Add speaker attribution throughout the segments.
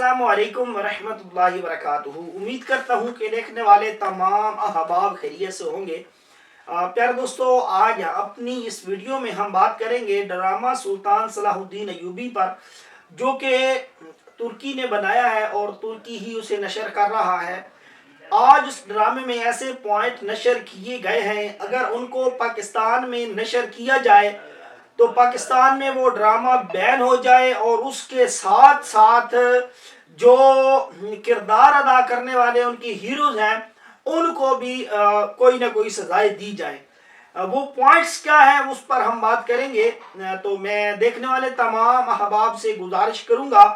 Speaker 1: अस्सलामु अलैकुम वरहमतुल्लाहि वबरकातुहू। उम्मीद करता हूँ कि देखने वाले तमाम अहबाब खैरियत से होंगे। प्यारे दोस्तों, आज अपनी इस वीडियो में हम बात करेंगे ड्रामा सुल्तान सलाहुद्दीन अय्यूबी पर, जो कि तुर्की ने बनाया है और तुर्की ही उसे नशर कर रहा है। आज उस ड्रामे में ऐसे पॉइंट नशर किए गए हैं, अगर उनको पाकिस्तान में नशर किया जाए तो पाकिस्तान में वो ड्रामा बैन हो जाए और उसके साथ साथ जो किरदार अदा करने वाले उनके हीरोज हैं उनको भी कोई ना कोई सजाएं दी जाए। वो पॉइंट्स क्या है उस पर हम बात करेंगे। तो मैं देखने वाले तमाम अहबाब से गुजारिश करूंगा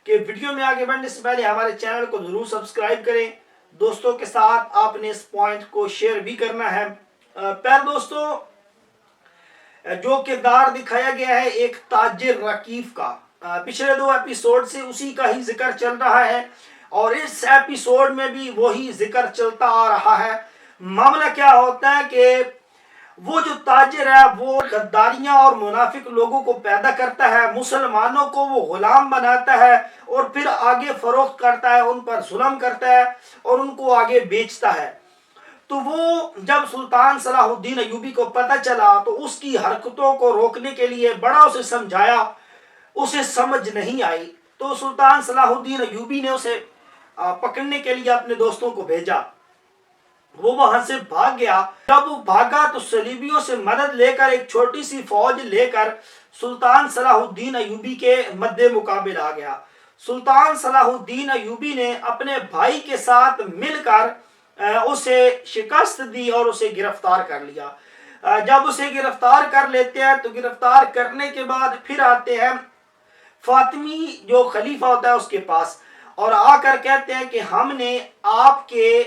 Speaker 1: कि वीडियो में आगे बढ़ने से पहले हमारे चैनल को जरूर सब्सक्राइब करें। दोस्तों के साथ आपने इस पॉइंट को शेयर भी करना है। प्यारे दोस्तों, जो किरदार दिखाया गया है एक ताजिर रकीफ का, पिछले दो एपिसोड से उसी का ही जिक्र चल रहा है और इस एपिसोड में भी वही जिक्र चलता आ रहा है। मामला क्या होता है कि वो जो ताजिर है वो गद्दारियां और मुनाफिक लोगों को पैदा करता है, मुसलमानों को वो गुलाम बनाता है और फिर आगे फरोख्त करता है, उन पर जुल्म करता है और उनको आगे बेचता है। तो वो जब सुल्तान सलाहुद्दीन अय्यूबी को पता चला तो उसकी हरकतों को रोकने के लिए बड़ा उसे समझाया, उसे समझ नहीं आई। तो सुल्तान सलाहुद्दीन अय्यूबी ने उसे पकड़ने के लिए अपने दोस्तों को भेजा। वो वहां से भाग गया। जब वो भागा तो सलीबियों से मदद लेकर एक छोटी सी फौज लेकर सुल्तान सलाहुद्दीन अय्यूबी के मद्दे मुकाबिल आ गया। सुल्तान सलाहुद्दीन अय्यूबी ने अपने भाई के साथ मिलकर उसे शिकस्त दी और उसे गिरफ्तार कर लिया। जब उसे गिरफ्तार कर लेते हैं तो गिरफ्तार करने के बाद फिर आते हैं फातिमी जो खलीफा होता है उसके पास और आकर कहते हैं कि हमने आपके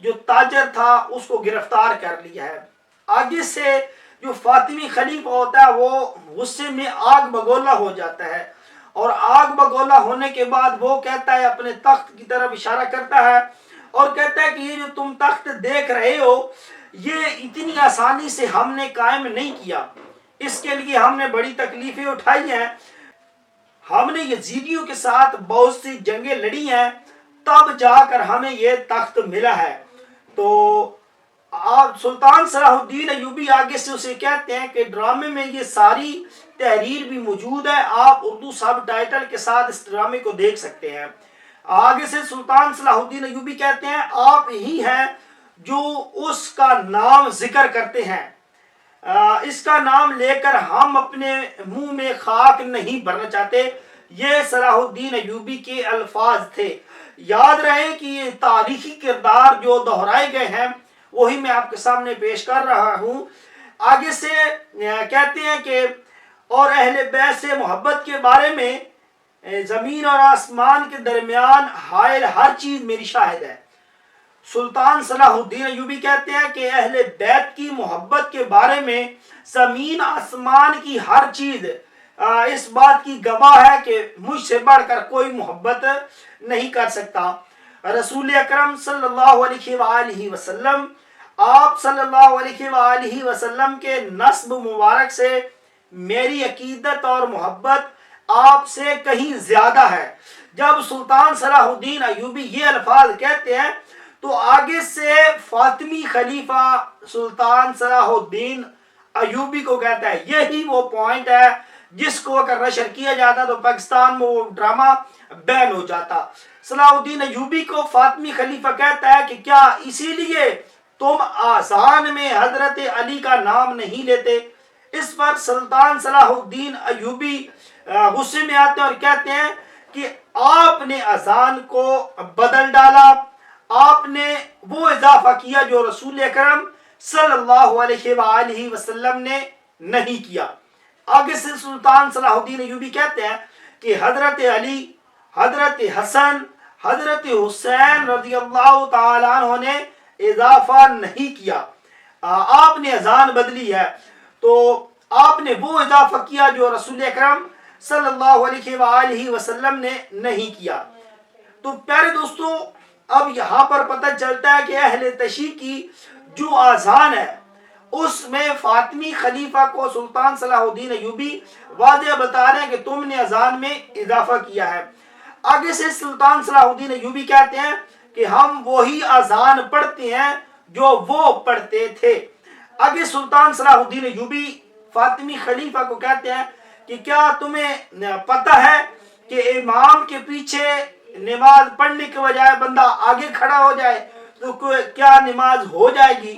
Speaker 1: जो ताजर था उसको गिरफ्तार कर लिया है। आगे से जो फातिमी खलीफा होता है वो गुस्से में आग बगोला हो जाता है और आग बगोला होने के बाद वो कहता है, अपने तख्त की तरफ इशारा करता है और कहता है कि ये जो तुम तख्त देख रहे हो ये इतनी आसानी से हमने कायम नहीं किया, इसके लिए हमने बड़ी तकलीफें उठाई हैं, हमने यजीदियों के साथ बहुत सी जंगें लड़ी हैं, तब जाकर हमें ये तख्त मिला है। तो आप सुल्तान सलाहुद्दीन अय्यूबी आगे से उसे कहते हैं कि ड्रामे में ये सारी तहरीर भी मौजूद है, आप उर्दू सब टाइटल के साथ इस ड्रामे को देख सकते हैं। आगे से सुल्तान सलाहुद्दीन अय्यूबी कहते हैं आप ही हैं जो उसका नाम जिक्र करते हैं, इसका नाम लेकर हम अपने मुंह में खाक नहीं भरना चाहते। ये सलाहुद्दीन अय्यूबी के अल्फाज थे। याद रहे कि ये तारीखी किरदार जो दोहराए गए हैं वही मैं आपके सामने पेश कर रहा हूँ। आगे से कहते हैं कि और अहले बैत से मोहब्बत के बारे में जमीन और आसमान के दरमियान हायल हर चीज मेरी शाहिद है। सुल्तान सलाहुद्दीन अय्यूबी कहते हैं कि अहले बैत की मोहब्बत के बारे में जमीन आसमान की हर चीज इस बात की गवाह है कि मुझसे बढ़कर कोई मोहब्बत नहीं कर सकता। रसूल अकरम सल्लल्लाहु अलैहि वसल्लम, आप सल्लल्लाहु अलैहि वसल्लम के नस्ब मुबारक से मेरी अकीदत और मोहब्बत आपसे कहीं ज्यादा है। जब सुल्तान सलाहुद्दीन अय्यूबी ये अल्फाज कहते हैं तो आगे से फातिमी खलीफा सुल्तान सलाहुद्दीन अय्यूबी को कहता है, यही वो पॉइंट है जिसको अगर नशर किया जाता तो पाकिस्तान में वो ड्रामा बैन हो जाता। सलाहुद्दीन अय्यूबी को फातिमी खलीफा कहता है कि क्या इसीलिए तुम आजान में हजरत अली का नाम नहीं लेते। इस पर सुल्तान सलाहुद्दीन अय्यूबी गुस्से में आते हैं और कहते हैं कि आपने अजान को बदल डाला, आपने वो इजाफा किया जो रसूल अकरम सल्लल्लाहु अलैहि वसल्लम ने नहीं किया। आगे से सुल्तान सलाहुद्दीन अय्यूबी कहते हैं कि हजरत अली, हजरत हसन, हजरत हुसैन रज़ियल्लाहु ताला अन्हु ने इजाफा नहीं किया, आपने अजान बदली है, तो आपने वो इजाफा किया जो रसूल अकरम सल्लल्लाहु अलैहि वसल्लम ने नहीं किया। तो प्यारे दोस्तों, अब यहाँ पर पता चलता है कि अहले तशी की जो आजान है उसमें फातिमी खलीफा को सुल्तान सलाहुद्दीन अय्यूबी वाज़ेह बता रहे हैं कि तुमने अजान में इजाफा किया है। آگے سے سلطان صلاح الدین ایوبی کہتے ہیں کہ ہم وہی اذان پڑھتے ہیں جو وہ پڑھتے تھے۔ آگے سلطان صلاح الدین ایوبی فاطمی خلیفہ کو کہتے ہیں کہ کیا تمہیں پتہ ہے کہ امام کے پیچھے نماز پڑھنے کے بجائے بندہ آگے کھڑا ہو جائے تو کیا نماز ہو جائے گی؟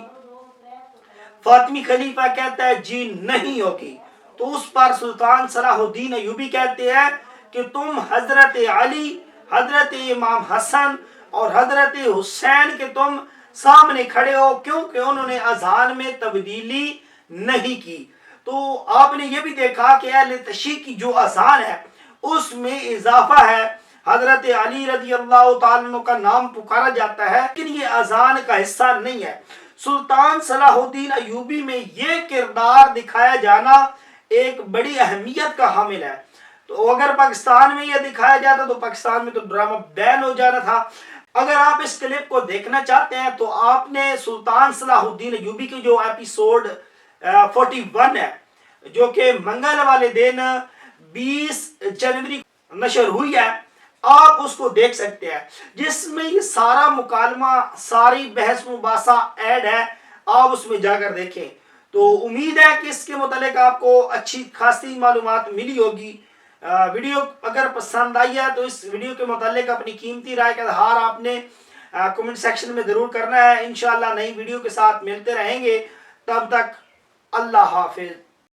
Speaker 1: فاطمی خلیفہ کہتا ہے جی نہیں ہوگی۔ تو اس پر سلطان صلاح الدین ایوبی کہتے ہیں کہ تم حضرت علی، حضرت امام حسن اور حضرت حسین کے تم سامنے کھڑے ہو، کیونکہ انہوں نے اذان میں تبدیلی نہیں کی۔ تو آپ نے یہ بھی دیکھا کہ اہل تشیع کی جو اذان ہے اس میں اضافہ ہے، حضرت علی رضی اللہ تعالیٰ عنہ کا نام پکارا جاتا ہے، لیکن یہ اذان کا حصہ نہیں ہے۔ سلطان صلاح الدین ایوبی میں یہ کردار دکھایا جانا ایک بڑی اہمیت کا حامل ہے۔ تو اگر پاکستان میں یہ دکھایا جاتا تو پاکستان میں تو ڈرامہ بین ہو جانا تھا۔ اگر آپ اس کلپ کو دیکھنا چاہتے ہیں تو آپ نے سلطان صلاح الدین ایوبی کی جو ایپیسوڈ 41 ہے، جو کہ منگل والے دن 20 جنوری نشر ہوئی ہے، آپ اس کو دیکھ سکتے ہیں، جس میں یہ سارا مکالمہ، ساری بحث مباحثہ ایڈ ہے، آپ اس میں جا کر دیکھیں۔ تو امید ہے کہ اس کے متعلق آپ کو اچھی خاصی معلومات ملی ہوگی۔ ویڈیو اگر پسند آئی ہے تو اس ویڈیو کے متعلق اپنی قیمتی رائے کا اظہار آپ نے کمنٹ سیکشن میں ضرور کرنا ہے۔ انشاءاللہ نئی ویڈیو کے ساتھ ملتے رہیں گے، تب تک اللہ حافظ۔